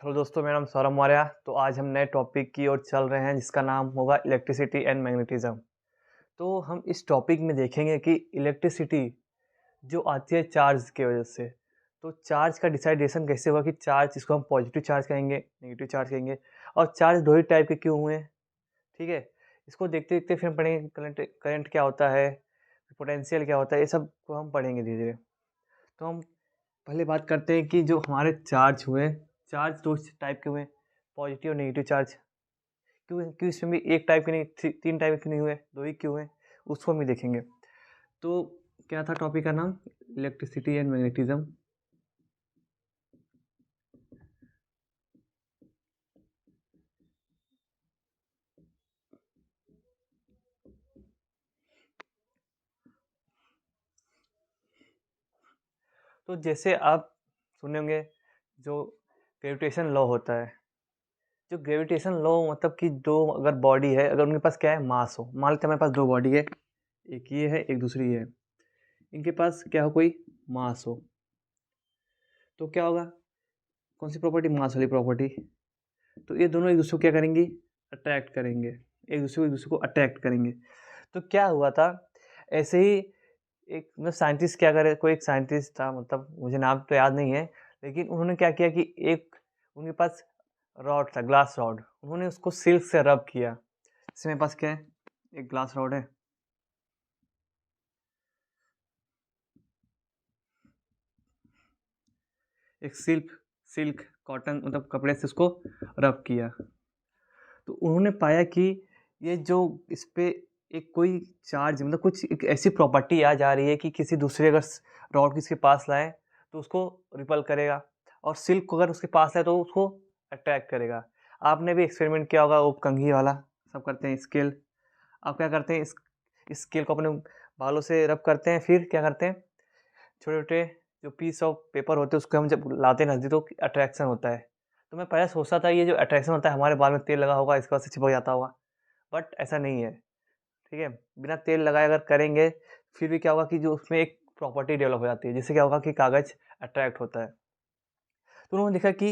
Hello दोस्तों, मेरा नाम सौरभ मौर्य। तो आज हम नए टॉपिक की ओर चल रहे हैं जिसका नाम होगा इलेक्ट्रिसिटी एंड मैग्नेटिज्म। तो हम इस टॉपिक में देखेंगे कि इलेक्ट्रिसिटी जो आती है चार्ज की वजह से, तो चार्ज का डिसाइडेशन कैसे हुआ कि चार्ज इसको हम पॉजिटिव चार्ज कहेंगे, नेगेटिव चार्ज कहेंगे, और चार्ज दो ही टाइप के क्यों हुए हैं। ठीक है, इसको देखते देखते फिर हम पढ़ेंगे करंट करंट क्या होता है, पोटेंशियल क्या होता है, ये सब को हम पढ़ेंगे धीरे धीरे। तो हम पहले बात करते हैं कि जो हमारे चार्ज हुए, चार्ज दो टाइप के हुए, पॉजिटिव और नेगेटिव चार्ज। क्यों क्यों इसमें भी एक टाइप के नहीं, तीन टाइप के नहीं हुए, दो ही क्यों हुए, उसको हम भी देखेंगे। तो क्या था टॉपिक का नाम? Electricity and magnetism. तो जैसे आप सुने होंगे जो ग्रेविटेशन लॉ होता है, जो ग्रेविटेशन लॉ मतलब कि दो अगर बॉडी है, अगर उनके पास क्या है, मास हो, मान लेते हैं हमारे पास दो बॉडी है, एक ये है एक दूसरी ये है, इनके पास क्या हो, कोई मास हो, तो क्या होगा, कौन सी प्रॉपर्टी, मास वाली प्रॉपर्टी। तो ये दोनों एक दूसरे को क्या करेंगी, अट्रैक्ट करेंगे, एक दूसरे को अट्रैक्ट करेंगे। तो क्या हुआ था, ऐसे ही एक मतलब साइंटिस्ट क्या करे, कोई एक साइंटिस्ट था, मतलब मुझे नाम तो याद नहीं है, लेकिन उन्होंने क्या किया कि एक उनके पास रॉड था, ग्लास रॉड, उन्होंने उसको सिल्क से रब किया। जैसे मेरे पास क्या है, एक ग्लास रॉड है, एक सिल्क सिल्क कॉटन मतलब कपड़े से उसको रब किया। तो उन्होंने पाया कि ये जो इस पे एक कोई चार्ज मतलब कुछ एक ऐसी प्रॉपर्टी आ जा रही है कि किसी दूसरे अगर रॉड किसके पास लाए तो उसको रिपल करेगा, और सिल्क को अगर उसके पास लाए तो उसको अट्रैक्ट करेगा। आपने भी एक्सपेरिमेंट किया होगा, वो कंघी वाला, सब करते हैं स्केल। आप क्या करते हैं, इस स्केल को अपने बालों से रब करते हैं, फिर क्या करते हैं, छोटे-छोटे जो पीस ऑफ पेपर होते हैं उसको हम जब लाते हैं नज़दीक तो अट्रैक्शन होता है। तो मैं पहले सोचता था ये जो अट्रैक्शन होता है हमारे बाल में तेल लगा होगा इसकी वजह से चिपक जाता होगा, बट ऐसा नहीं है। ठीक है, बिना तेल लगाए अगर करेंगे फिर भी क्या होगा कि जो उसमें एक प्रॉपर्टी डेवलप हो जाती है, जिससे क्या होगा कि कागज़ अट्रैक्ट होता है। तो उन्होंने देखा कि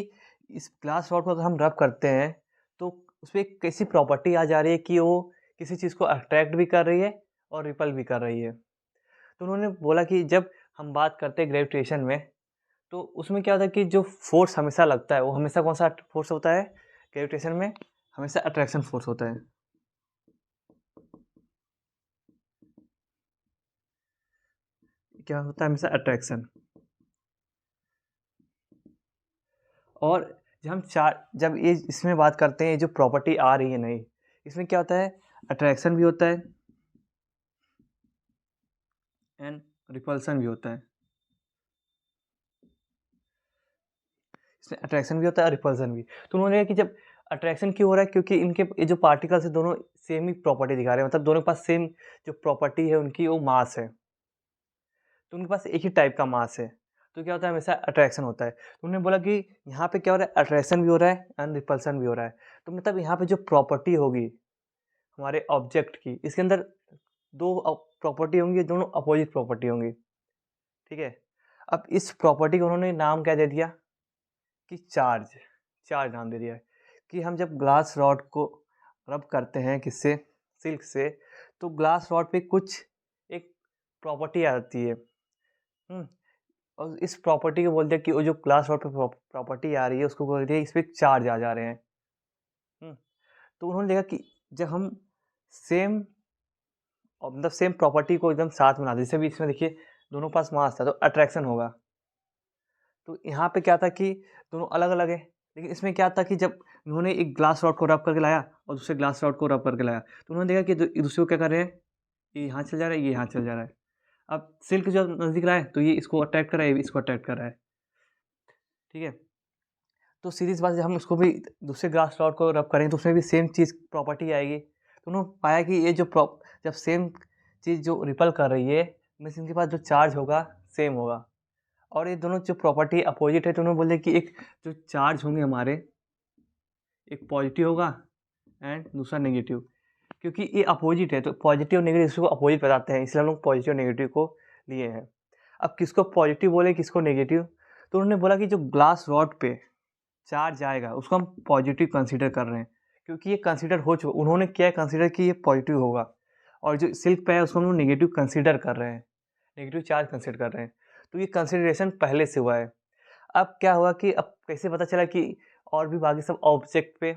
इस ग्लास रॉड को अगर हम रब करते हैं तो उसमें एक कैसी प्रॉपर्टी आ जा रही है कि वो किसी चीज़ को अट्रैक्ट भी कर रही है और रिपल भी कर रही है। तो उन्होंने बोला कि जब हम बात करते हैं ग्रेविटेशन में, तो उसमें क्या होता है कि जो फ़ोर्स हमेशा लगता है वो हमेशा कौन-सा फ़ोर्स होता है ग्रेविटेशन में? हमेशा अट्रैक्शन फ़ोर्स होता है। क्या होता है? हमेशा अट्रैक्शन। और जब ये इसमें बात करते हैं, ये जो प्रॉपर्टी आ रही है नई, इसमें क्या होता है, अट्रैक्शन भी होता है एंड रिपल्सन भी होता है। इसमें अट्रैक्शन भी होता है और रिपल्सन भी। तो उन्होंने कहा कि जब अट्रैक्शन क्यों हो रहा है, क्योंकि इनके ये जो पार्टिकल्स हैं दोनों सेम ही प्रॉपर्टी दिखा रहे हैं, मतलब दोनों के पास सेम जो प्रॉपर्टी है उनकी, वो मास है। तो उनके पास एक ही टाइप का मास है, तो क्या होता है, हमेशा अट्रैक्शन होता है। तो उन्होंने बोला कि यहाँ पे क्या हो रहा है, अट्रैक्शन भी हो रहा है एंड रिपल्सन भी हो रहा है। तो मतलब यहाँ पे जो प्रॉपर्टी होगी हमारे ऑब्जेक्ट की, इसके अंदर दो प्रॉपर्टी होंगी, दोनों अपोजिट प्रॉपर्टी होंगी। ठीक है, अब इस प्रॉपर्टी को उन्होंने नाम क्या दे दिया कि चार्ज। चार्ज नाम दे दिया है कि हम जब ग्लास रॉड को रब करते हैं किससे, सिल्क से, तो ग्लास रॉड पे कुछ एक प्रॉपर्टी आ जाती है। हम्म, और इस प्रॉपर्टी को बोलते हैं कि वो जो ग्लास रॉड पे प्रॉपर्टी आ रही है उसको बोलते हैं इस पे चार्ज आ जा रहे हैं। हम्म, तो उन्होंने देखा कि जब हम सेम और मतलब सेम प्रॉपर्टी को एकदम साथ मिला दें, जैसे भी इसमें देखिए दोनों के पास मास था तो अट्रैक्शन होगा। तो यहाँ पे क्या था कि दोनों अलग अलग है, लेकिन इसमें क्या था कि जब उन्होंने एक ग्लास रॉड को रब करके लाया और दूसरे ग्लास रॉड को रब करके लाया, तो उन्होंने देखा कि एक दूसरे को क्या कर रहे हैं, ये यहाँ चल जा रहा है, ये यहाँ चल जा रहा है। अब सिल्क जब नज़दीक रहा है तो ये इसको अट्रैक्ट कर रहा है, ये इसको अट्रैक्ट कर रहा है। ठीक है, तो सीधी सी बात है, हम उसको भी दूसरे ग्लास रॉड को रब करेंगे तो उसमें भी सेम चीज़ प्रॉपर्टी आएगी। तो उन्होंने पाया कि ये जो जब सेम चीज़ जो रिपल कर रही है, मीन्स इनके पास जो चार्ज होगा सेम होगा, और ये दोनों जो प्रॉपर्टी अपोजिट है, तो उन्होंने बोले कि एक जो चार्ज होंगे हमारे, एक पॉजिटिव होगा एंड दूसरा नेगेटिव। क्योंकि ये अपोजिट है तो पॉजिटिव नेगेटिव इसको अपोजिट बताते हैं, इसलिए हम लोग पॉजिटिव नेगेटिव को लिए हैं। अब किसको पॉजिटिव बोले किसको नेगेटिव, तो उन्होंने बोला कि जो ग्लास रॉड पे चार्ज आएगा उसको हम पॉजिटिव कंसीडर कर रहे हैं, क्योंकि ये कंसीडर हो चुका, उन्होंने क्या कंसीडर कि ये पॉजिटिव होगा, और जो सिल्क पे है उसको हम लोग नेगेटिव कंसीडर कर रहे हैं, नेगेटिव चार्ज कंसीडर कर रहे हैं। तो ये कंसिडरेशन पहले से हुआ है। अब क्या हुआ कि अब कैसे पता चला कि और भी बाकी सब ऑब्जेक्ट पे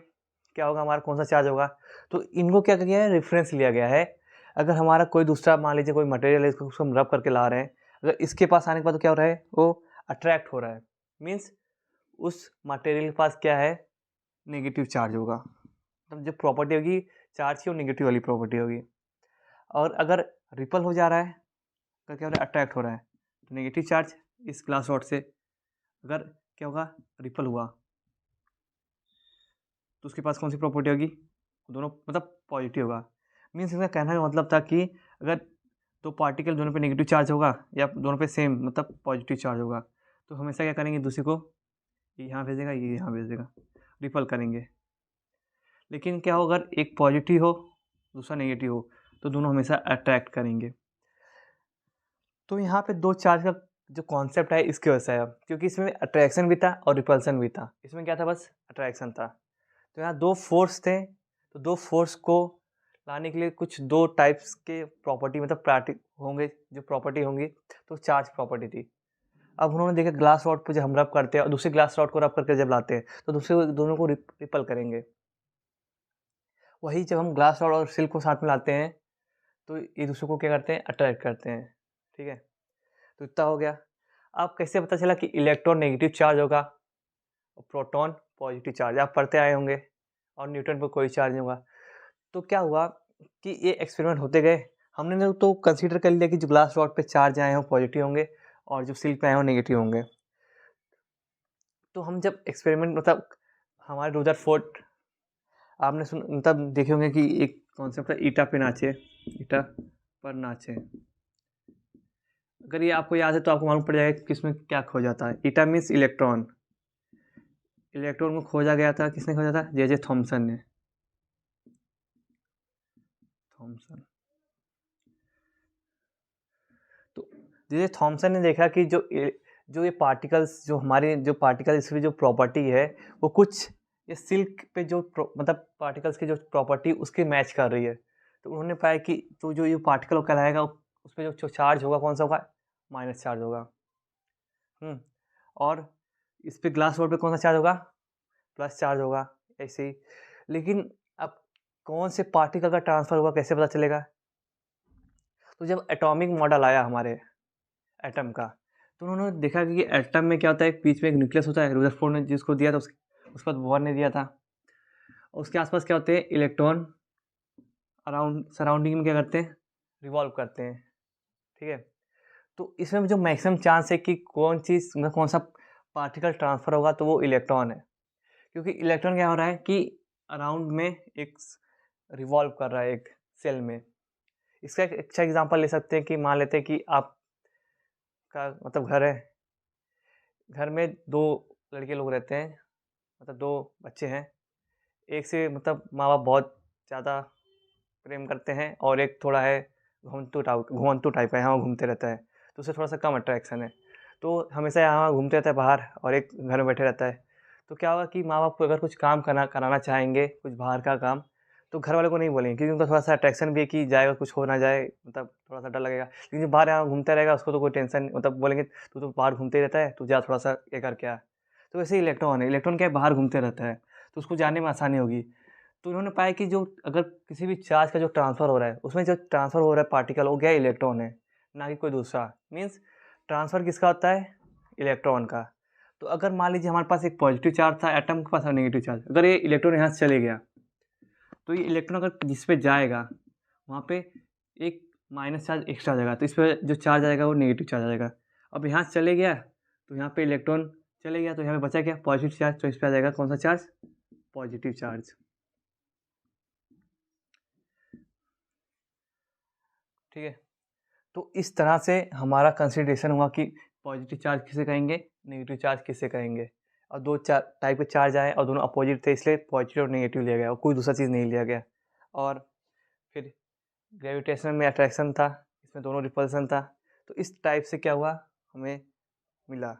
क्या होगा, हमारा कौन सा चार्ज होगा। तो इनको क्या किया है, रेफरेंस लिया गया है। अगर हमारा कोई दूसरा मान लीजिए कोई मटेरियल है, इसको हम रब करके ला रहे हैं, अगर इसके पास आने के बाद तो क्या हो रहा है, वो अट्रैक्ट हो रहा है, मीन्स उस मटेरियल के पास क्या है, नेगेटिव चार्ज होगा। मतलब जो प्रॉपर्टी होगी चार्ज की, वो नेगेटिव वाली प्रॉपर्टी होगी। और अगर रिपल हो जा रहा है तो क्या हो रहा है, अट्रैक्ट हो रहा है, तो नेगेटिव चार्ज इस ग्लास रॉड से अगर क्या होगा, रिपल हुआ, तो उसके पास कौन सी प्रॉपर्टी होगी, दोनों मतलब पॉजिटिव होगा। मीन्स इसका कहने का मतलब था कि अगर दो पार्टिकल दोनों पे नेगेटिव चार्ज होगा या दोनों पे सेम मतलब पॉजिटिव चार्ज होगा, तो हमेशा क्या करेंगे, दूसरे को ये यहाँ भेजेगा, ये यहाँ भेजेगा, रिपल करेंगे। लेकिन क्या हो, अगर एक पॉजिटिव हो दूसरा नेगेटिव हो, तो दोनों हमेशा अट्रैक्ट करेंगे। तो यहाँ पे दो चार्ज का जो कॉन्सेप्ट है इसकी वजह से है, क्योंकि इसमें अट्रैक्शन भी था और रिपल्सन भी था। इसमें क्या था, बस अट्रैक्शन था। तो यहाँ दो फोर्स थे, तो दो फोर्स को लाने के लिए कुछ दो टाइप्स के प्रॉपर्टी मतलब प्राटी होंगे, जो प्रॉपर्टी होंगी, तो चार्ज प्रॉपर्टी थी। अब उन्होंने देखा ग्लास रॉड पे जब हम रब करते हैं और दूसरे ग्लास रॉड को रब करके जब लाते हैं, तो दूसरे दोनों को रिपल करेंगे। वही जब हम ग्लास रॉड और सिल्क को साथ में लाते हैं, तो एक दूसरे को क्या करते हैं, अट्रैक्ट करते हैं। ठीक है, तो इतना हो गया। अब कैसे पता चला कि इलेक्ट्रॉन नेगेटिव चार्ज होगा और प्रोटॉन पॉजिटिव चार्ज, आप पढ़ते आए होंगे, और न्यूटन पर कोई चार्ज नहीं होगा। तो क्या हुआ कि ये एक्सपेरिमेंट होते गए, हमने तो कंसीडर कर लिया कि जो ग्लास रॉड पे चार्ज आए हो पॉजिटिव होंगे और जो सिल्क पे आए हो नेगेटिव होंगे। तो हम जब एक्सपेरिमेंट मतलब हमारे रुदरफोर्ड, आपने सुन मतलब देखे होंगे कि एक कॉन्सेप्ट है ईटा पे नाचे, ईटा पर नाचे। अगर ये आपको याद है तो आपको मालूम पड़ जाएगा कि इसमें क्या खो जाता है। ईटा मीन्स इलेक्ट्रॉन, इलेक्ट्रॉन को खोजा गया था, किसने खोजा था, जे थॉमसन ने, थॉमसन। तो जे थॉमसन ने देखा कि जो ये पार्टिकल्स, जो हमारे जो पार्टिकल्स की जो प्रॉपर्टी है, वो कुछ ये सिल्क पे जो मतलब पार्टिकल्स की जो प्रॉपर्टी उसके मैच कर रही है। तो उन्होंने पाया कि तो जो ये पार्टिकल कहलाएगा उस पर जो चार्ज होगा कौन सा होगा, माइनस चार्ज होगा। और इस पे ग्लास रॉड पे कौन सा चार्ज होगा, प्लस चार्ज होगा, ऐसे ही। लेकिन अब कौन से पार्टिकल का ट्रांसफ़र होगा कैसे पता चलेगा। तो जब एटॉमिक मॉडल आया हमारे एटम का, तो उन्होंने देखा कि एटम में क्या होता है, बीच में एक न्यूक्लियस होता है, रुदरफोर्ड ने जिसको दिया था उसके बाद बोर ने दिया था। उसके आसपास क्या होते हैं, इलेक्ट्रॉन अराउंड सराउंडिंग में क्या करते हैं, रिवॉल्व करते हैं। ठीक है, तो इसमें जो मैक्सिमम चांस है कि कौन चीज़ मतलब कौन सा पार्टिकल ट्रांसफ़र होगा, तो वो इलेक्ट्रॉन है। क्योंकि इलेक्ट्रॉन क्या हो रहा है कि अराउंड में एक रिवॉल्व कर रहा है एक सेल में। इसका एक अच्छा एग्जांपल ले सकते हैं कि मान लेते हैं कि आपका मतलब घर है, घर में दो लड़के लोग रहते हैं, मतलब दो बच्चे हैं। एक से मतलब माँ बाप बहुत ज़्यादा प्रेम करते हैं और एक थोड़ा है घुमंतू टाइप है, यहाँ घूमते रहता है, तो उससे थोड़ा सा कम अट्रैक्शन है। तो हमेशा यहाँ घूमते रहता है बाहर और एक घर में बैठे रहता है। तो क्या होगा कि माँ बाप को अगर कुछ काम कराना चाहेंगे, कुछ बाहर का काम, तो घर वालों को नहीं बोलेंगे, क्योंकि उनका थोड़ा सा अट्रैक्शन भी है कि जाएगा कुछ हो ना जाए, मतलब थोड़ा सा डर लगेगा। लेकिन जो बाहर यहाँ घूमता रहेगा उसको तो कोई टेंशन, मतलब बोलेंगे तू तो बाहर घूमते ही रहता है, तू जा थोड़ा सा ये करके आ। तो वैसे ही इलेक्ट्रॉन है, इलेक्ट्रॉन क्या है, बाहर घूमते रहता है, तो उसको जाने में आसानी होगी। तो उन्होंने पाया कि जो अगर किसी भी चार्ज का जो ट्रांसफ़र हो रहा है, उसमें जो ट्रांसफ़र हो रहा है पार्टिकल, वो क्या है, इलेक्ट्रॉन है, ना कि कोई दूसरा। मीन्स ट्रांसफ़र किसका होता है, इलेक्ट्रॉन का। तो अगर मान लीजिए हमारे पास एक पॉजिटिव चार्ज था एटम के पास और नेगेटिव चार्ज, अगर ये इलेक्ट्रॉन यहाँ से चले गया, तो ये इलेक्ट्रॉन अगर जिस पे जाएगा वहाँ पे एक माइनस चार्ज एक्स्ट्रा आ जाएगा, तो इस पर जो चार्ज आएगा वो नेगेटिव चार्ज आ जाएगा। अब यहाँ से चले गया तो यहाँ पे इलेक्ट्रॉन चले गया, तो यहाँ पे बचा क्या, पॉजिटिव चार्ज, तो इस पर आ जाएगा कौन सा चार्ज, पॉजिटिव चार्ज। ठीक है, तो इस तरह से हमारा कंसिडरेशन हुआ कि पॉजिटिव चार्ज किसे कहेंगे, नेगेटिव चार्ज किसे कहेंगे। और दो टाइप के चार्ज आए और दोनों अपोजिट थे, इसलिए पॉजिटिव और नेगेटिव लिया गया और कोई दूसरा चीज़ नहीं लिया गया। और फिर ग्रेविटेशन में अट्रैक्शन था, इसमें दोनों रिपल्सन था। तो इस टाइप से क्या हुआ, हमें मिला।